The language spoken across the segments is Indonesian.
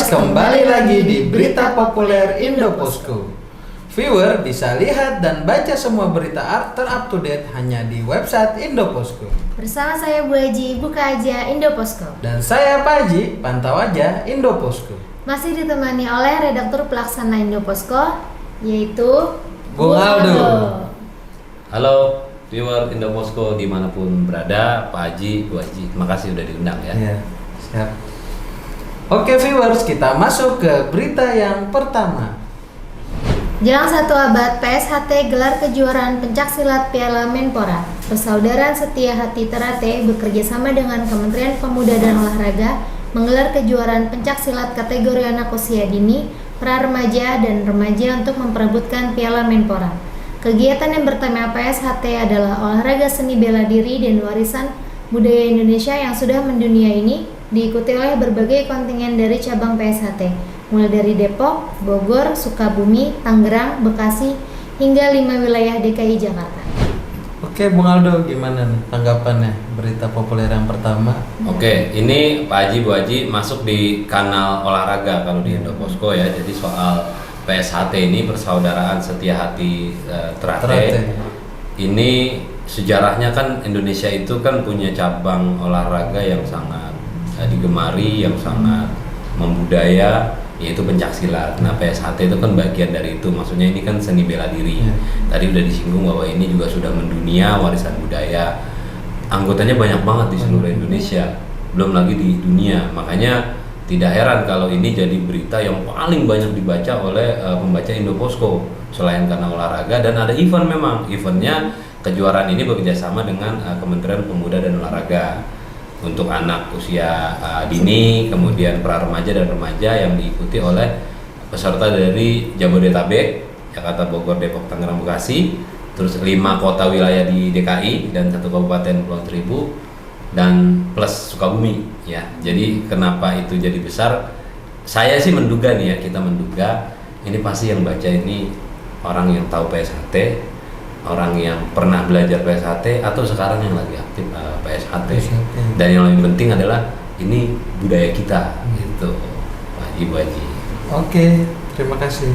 Viewers, kembali lagi di Berita Populer Indoposco. Viewer bisa lihat dan baca semua berita terup to date hanya di website Indoposco. Bersama saya Bu Haji, buka aja Indoposco. Dan saya Pak Haji, pantau aja Indoposco. Masih ditemani oleh redaktur pelaksana Indoposco, yaitu Bung Aldo. Halo viewer Indoposco dimanapun berada, Pak Haji, Bu Haji, terima kasih udah diundang ya. Iya, siap. Oke viewers, kita masuk ke berita yang pertama. Jelang 1 abad, PSHT gelar kejuaraan pencaksilat Piala Menpora. Persaudaraan Setia Hati Ternate bekerjasama dengan Kementerian Pemuda dan Olahraga menggelar kejuaraan pencaksilat kategori anak usia dini, pra-remaja, dan remaja untuk memperebutkan Piala Menpora. Kegiatan yang bertema PSHT adalah olahraga seni bela diri dan warisan budaya Indonesia yang sudah mendunia ini diikuti oleh berbagai kontingen dari cabang PSHT, mulai dari Depok, Bogor, Sukabumi, Tangerang, Bekasi, hingga 5 wilayah DKI Jakarta. Oke, Bung Aldo, gimana nih tanggapannya berita populer yang pertama? Oke, ini Pak Haji, Bu Haji masuk di kanal olahraga kalau di Indoposco ya. Jadi soal PSHT ini Persaudaraan Setia Hati Ternate. Ini sejarahnya kan Indonesia itu kan punya cabang olahraga yang sangat digemari, yang sangat membudaya, yaitu pencaksilat. Nah, PSHT itu kan bagian dari itu. Maksudnya ini kan seni bela diri. Tadi udah disinggung bahwa ini juga sudah mendunia, warisan budaya. Anggotanya banyak banget di seluruh Indonesia, belum lagi di dunia. Makanya tidak heran kalau ini jadi berita yang paling banyak dibaca oleh pembaca Indoposco. Selain karena olahraga, dan ada event, memang eventnya kejuaraan ini bekerjasama dengan Kementerian Pemuda dan Olahraga untuk anak usia dini, kemudian pra-remaja dan remaja, yang diikuti oleh peserta dari Jabodetabek, Jakarta, Bogor, Depok, Tangerang, Bekasi, terus 5 kota wilayah di DKI dan 1 kabupaten Pulau Seribu, dan plus Sukabumi ya. Jadi kenapa itu jadi besar? Saya sih menduga nih ya, kita menduga ini pasti yang baca ini orang yang tahu PSHT, orang yang pernah belajar PSHT, atau sekarang yang lagi aktif PSHT. Dan yang lebih penting adalah ini budaya kita gitu, Pak Haji, Bu Haji. Oke, terima kasih.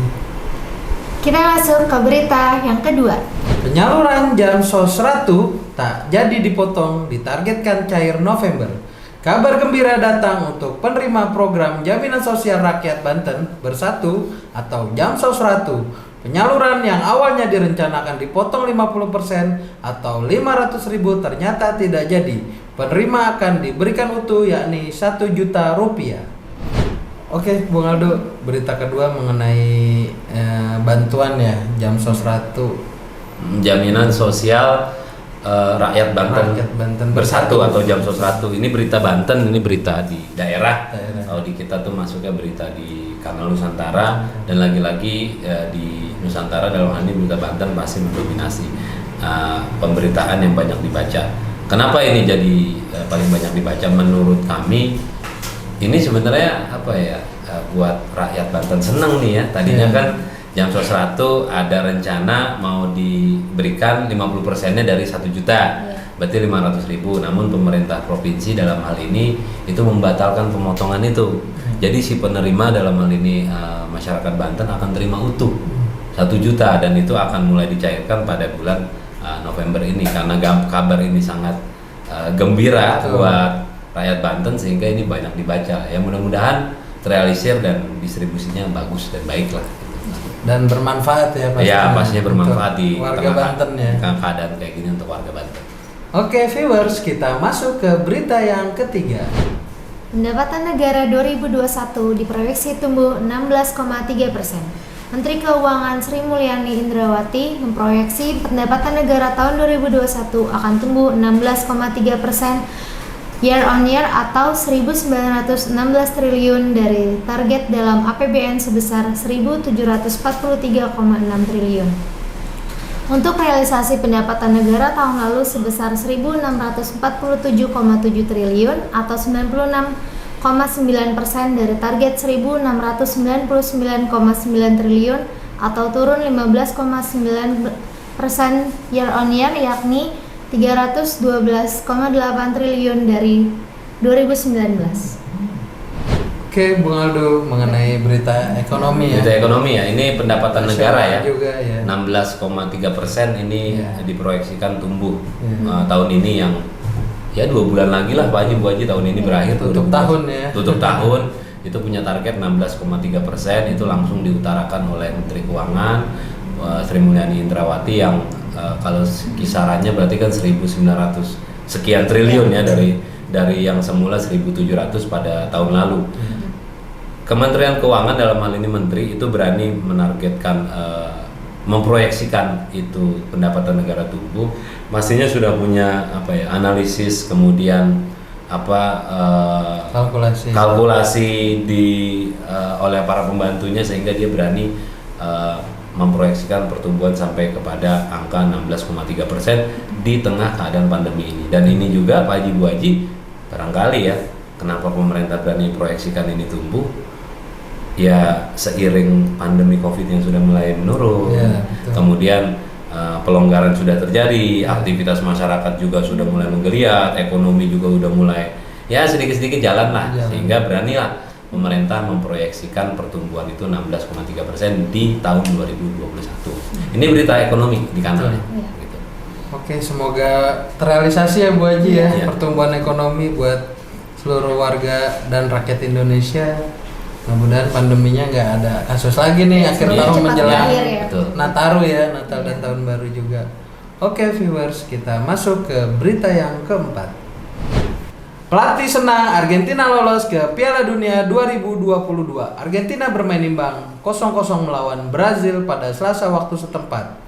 Kita masuk ke berita yang kedua. Penyaluran Jamsos Ratu tak jadi dipotong, ditargetkan cair November. Kabar gembira datang untuk penerima program Jaminan Sosial Rakyat Banten Bersatu atau Jamsos Ratu. Penyaluran yang awalnya direncanakan dipotong 50% atau 500.000 ternyata tidak jadi. Penerima akan diberikan utuh, yakni 1 juta rupiah. Oke, Bung Aldo, berita kedua mengenai bantuan ya, Jamsos Ratu. Jaminan Sosial Rakyat Banten Bersatu atau Jamsos Ratu. Ini berita Banten, ini berita di daerah. Kalau di kita tuh masuknya berita di Kanal Nusantara, dan lagi-lagi di Nusantara dalam hal ini berita Banten pasti mendominasi pemberitaan yang banyak dibaca. Kenapa ini jadi paling banyak dibaca? Menurut kami ini sebenarnya apa ya, buat rakyat Banten seneng nih ya. Tadinya kan Jamsos Ratu ada rencana mau diberikan 50%-nya dari 1 juta, berarti 500.000. Namun pemerintah provinsi dalam hal ini itu membatalkan pemotongan itu. Jadi si penerima dalam hal ini masyarakat Banten akan terima utuh 1 juta, dan itu akan mulai dicairkan pada bulan November ini. Karena kabar ini sangat gembira buat rakyat Banten sehingga ini banyak dibaca. Ya mudah-mudahan terrealisir dan distribusinya bagus dan baik lah. Dan bermanfaat ya pastinya. Ya pastinya bermanfaat di warga Banten ya. Keadaan kayak gini untuk warga Banten. Oke viewers, kita masuk ke berita yang ketiga. Pendapatan negara 2021 diproyeksi tumbuh 16,3%. Menteri Keuangan Sri Mulyani Indrawati memproyeksi pendapatan negara tahun 2021 akan tumbuh 16,3% year on year atau 1.916 triliun dari target dalam APBN sebesar 1.743,6 triliun. Untuk realisasi pendapatan negara tahun lalu sebesar 1.647,7 triliun atau 96,9% dari target 1.699,9 triliun atau turun 15,9% year on year, yakni 312,8 triliun dari 2019. Oke, Bung Aldo, mengenai berita ekonomi ya. Berita ekonomi ya, ini pendapatan negara ya. Juga ya. 16,3% ini Ya. diproyeksikan tumbuh Ya. tahun ini, yang ya 2 bulan lagi lah Pak Haji tahun ini berakhir. Tutup 2019. tahun ya. Tutup tahun itu punya target 16,3%, itu langsung diutarakan oleh Menteri Keuangan Sri Mulyani Indrawati yang kalau kisarannya berarti kan 1.900 sekian triliun ya dari yang semula 1.700 pada tahun lalu. Kementerian Keuangan dalam hal ini Menteri itu berani menargetkan, memproyeksikan itu pendapatan negara tumbuh, pastinya sudah punya analisis, kemudian kalkulasi oleh para pembantunya, sehingga dia berani memproyeksikan pertumbuhan sampai kepada angka 16,3% di tengah keadaan pandemi ini. Dan ini juga Pak Haji Bu Haji, barangkali ya, kenapa pemerintah berani proyeksikan ini tumbuh? Ya seiring pandemi Covid yang sudah mulai menurun, Ya, kemudian pelonggaran sudah terjadi, aktivitas masyarakat juga sudah mulai menggeliat, ekonomi juga sudah mulai ya sedikit-sedikit jalan lah, sehingga beranilah pemerintah memproyeksikan pertumbuhan itu 16,3% di tahun 2021. Ini berita ekonomi di kanalnya. Gitu. Oke, semoga terrealisasi ya Bu Haji ya, Ya. pertumbuhan ekonomi buat seluruh warga dan rakyat Indonesia. Mudah-mudahan pandeminya nggak ada kasus lagi nih akhir Iya, tahun cepat menjelang berakhir ya. Betul. Nataru ya, Natal dan Tahun Baru juga. Oke viewers, kita masuk ke berita yang keempat. Pelatih senang Argentina lolos ke Piala Dunia 2022. Argentina bermain imbang 0-0 melawan Brazil pada Selasa waktu setempat,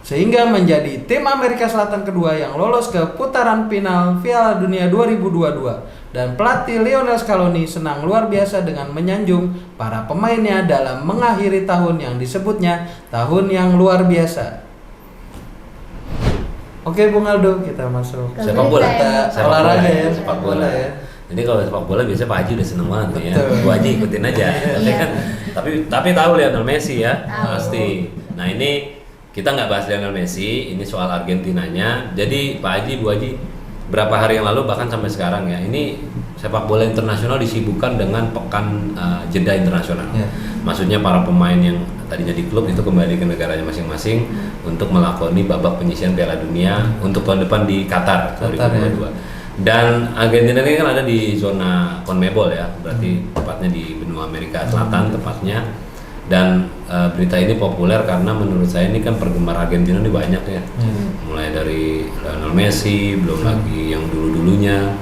sehingga menjadi tim Amerika Selatan kedua yang lolos ke putaran final Piala Dunia 2022. Dan pelatih Lionel Scaloni senang luar biasa dengan menyanjung para pemainnya dalam mengakhiri tahun yang disebutnya tahun yang luar biasa. Oke Bung Aldo, kita masuk Ke Sepak bola, berita sepak olahraga bola, ya, sepak bola ya. Jadi kalau sepak bola biasanya Pak Haji udah seneng banget nih ya. Betul. Bu Haji ikutin aja. Tapi Iya. kan tapi tahu Lionel Messi ya, Tahu. pasti. Nah ini kita nggak bahas Lionel Messi, ini soal Argentinanya. Jadi Pak Haji, Bu Haji, berapa hari yang lalu bahkan sampai sekarang ya, ini sepak bola internasional disibukkan dengan pekan jeda internasional. Ya. Maksudnya para pemain yang tadinya di klub itu kembali ke negaranya masing-masing untuk melakoni babak penyisihan Piala Dunia untuk tahun depan di Qatar 2022. Dan Argentina ini kan ada di zona CONMEBOL ya, berarti tepatnya di benua Amerika Selatan tepatnya. Dan berita ini populer karena menurut saya ini kan penggemar Argentina ini banyak ya. Mulai dari Lionel Messi, belum lagi yang dulu-dulunya.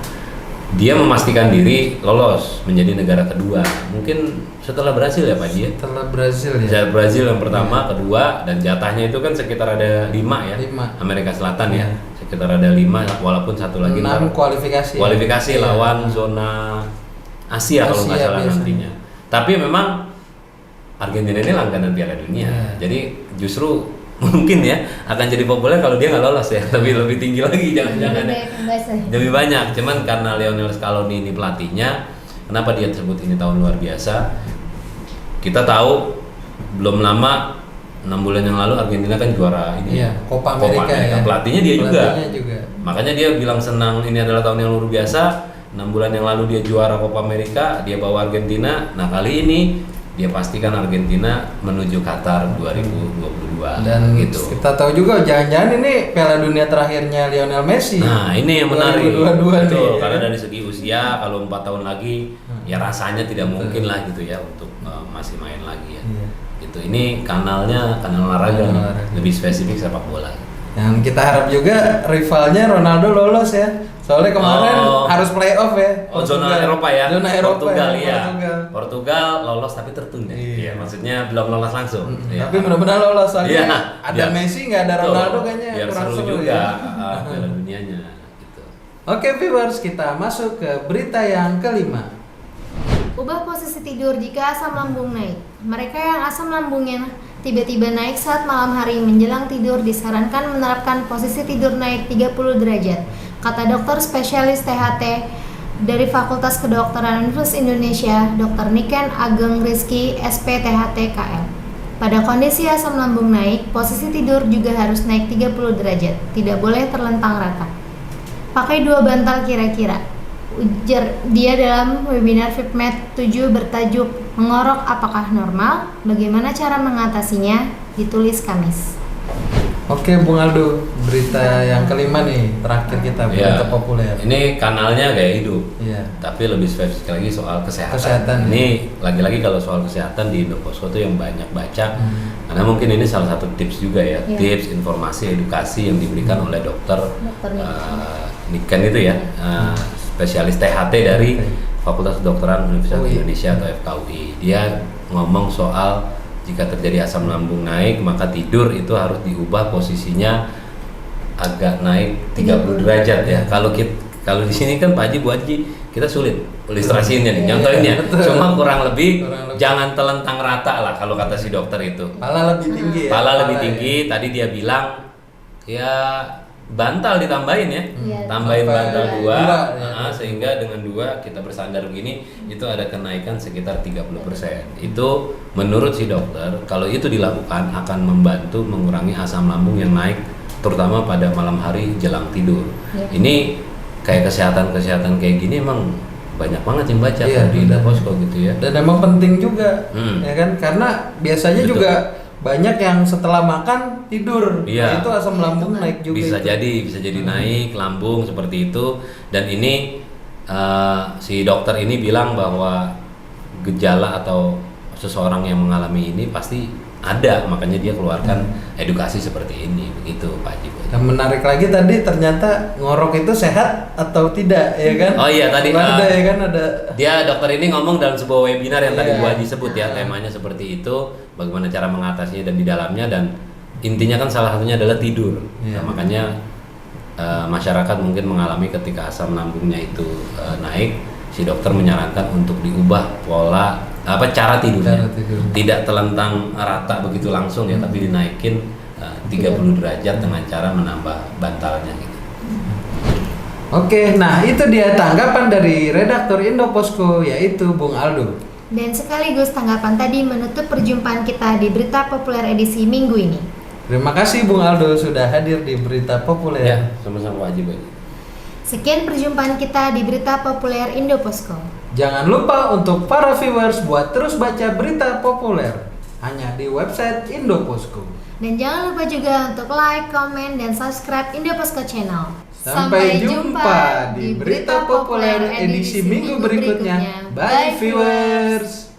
Dia memastikan diri lolos menjadi negara kedua. Mungkin setelah Brasil ya Pak Ji ya? Setelah Brasil ya. Saya Brasil yang pertama, kedua, dan jatahnya itu kan sekitar ada 5 ya. 5. Amerika Selatan ya. Iya. Sekitar ada 5, walaupun satu lagi 6 kualifikasi. kualifikasi Ya. lawan zona Asia kalau nggak Asia salah biasanya. nantinya. Tapi memang Argentina ini langganan Piala Dunia. Ya. Jadi justru mungkin ya akan jadi populer kalau dia nggak lolos ya. Lebih tinggi lagi jangan-jangan ya. Lebih banyak, cuman karena Lionel Scaloni ini pelatihnya, kenapa dia sebut ini tahun luar biasa? Kita tahu belum lama 6 bulan yang lalu Argentina kan juara ini, Iya, Copa America ya. Pelatihnya dia Pelatihnya juga. Makanya dia bilang senang ini adalah tahun yang luar biasa. 6 bulan yang lalu dia juara Copa America, dia bawa Argentina. Nah kali ini dia pastikan Argentina menuju Qatar 2022. Dan gitu. kita tahu juga jangan-jangan ini Piala Dunia terakhirnya Lionel Messi. Nah ini yang menarik. 2022 Betul, nih, karena ya. dari segi usia kalau 4 tahun lagi ya rasanya tidak mungkin lah gitu ya untuk masih main lagi ya. Iya. Gitu. Ini kanal olahraga, Kanal olahraga. lebih spesifik sepak bola. Yang kita harap juga rivalnya Ronaldo lolos ya. Soalnya kemarin Oh. harus playoff ya. Oh, zona Eropa ya. Zona Eropa Portugal ya. ya. Portugal lolos tapi tertunda. Iya. Iya, maksudnya belum lolos langsung. Iya. Tapi mudah-mudahan lolos soalnya Iya, ada biar- Messi nggak ada Betul. Ronaldo kayaknya biar kurang seru seru juga ya. Piala Dunianya gitu. Oke viewers, kita masuk ke berita yang kelima. Ubah posisi tidur jika asam lambung naik. Mereka yang asam lambungnya tiba-tiba naik saat malam hari menjelang tidur disarankan menerapkan posisi tidur naik 30 derajat, kata dokter spesialis THT dari Fakultas Kedokteran Universitas Indonesia, Dr. Niken Ageng Rizky, SPTHT KL. Pada kondisi asam lambung naik, posisi tidur juga harus naik 30 derajat, tidak boleh terlentang rata. Pakai 2 bantal kira-kira. Ujar dia dalam webinar FIPMED 7 bertajuk Mengorok Apakah Normal? Bagaimana Cara Mengatasinya? Ditulis Kamis. Oke, Bung Aldo, berita yang kelima nih, terakhir kita, berita populer. Ini kanalnya gaya hidup, tapi lebih spesifik lagi soal kesehatan. Ini lagi-lagi kalau soal kesehatan di Indoposko tuh yang banyak baca, karena mungkin ini salah satu tips juga ya, tips, informasi, edukasi yang diberikan oleh dokter Niken itu ya, spesialis THT dari Fakultas Kedokteran Universitas Indonesia atau FKUI. Dia ngomong soal jika terjadi asam lambung naik, maka tidur itu harus diubah posisinya agak naik 30 derajat ya. Kalau di sini kan Pak Haji, Bu Haji, kita sulit ilustrasinya nih, nyontoinnya. Cuma kurang lebih jangan telentang rata lah kalau kata si dokter itu. Pala lebih tinggi ya. Pala lebih tinggi. Tadi dia bilang ya bantal ditambahin ya, tambahin bantal 2 sehingga dengan 2 kita bersandar begini itu ada kenaikan sekitar 30%. Itu menurut si dokter kalau itu dilakukan akan membantu mengurangi asam lambung yang naik terutama pada malam hari jelang tidur. Ini kayak kesehatan kayak gini emang banyak banget yang baca di Indoposko gitu ya. Dan emang penting juga ya kan, karena biasanya juga banyak yang setelah makan tidur, nah itu asam lambung naik juga. Bisa jadi naik lambung seperti itu. Dan ini si dokter ini bilang bahwa gejala atau seseorang yang mengalami ini pasti ada, makanya dia keluarkan edukasi seperti ini, begitu Pak Haji. Yang menarik lagi tadi ternyata ngorok itu sehat atau tidak, ya kan? Oh iya tadi ada ya kan ada. Dia dokter ini ngomong dalam sebuah webinar yang tadi Bu Haji sebut ya, temanya seperti itu, bagaimana cara mengatasinya dan di dalamnya, dan intinya kan salah satunya adalah tidur. Nah, makanya masyarakat mungkin mengalami ketika asam lambungnya itu naik, si dokter menyarankan untuk diubah pola cara tidurnya. Tidak telentang rata begitu langsung ya, tapi dinaikin 30 derajat dengan cara menambah bantalnya gitu. Oke, nah itu dia tanggapan dari redaktur Indoposko yaitu Bung Aldo. Dan sekaligus tanggapan tadi menutup perjumpaan kita di Berita Populer edisi Minggu ini. Terima kasih Bung Aldo sudah hadir di Berita Populer. Ya, sama-sama wajib. Sekian perjumpaan kita di Berita Populer Indoposko. Jangan lupa untuk para viewers buat terus baca berita populer hanya di website Indoposko. Dan jangan lupa juga untuk like, comment, dan subscribe Indoposko Channel. Sampai jumpa di Berita Populer edisi minggu berikutnya. Bye viewers.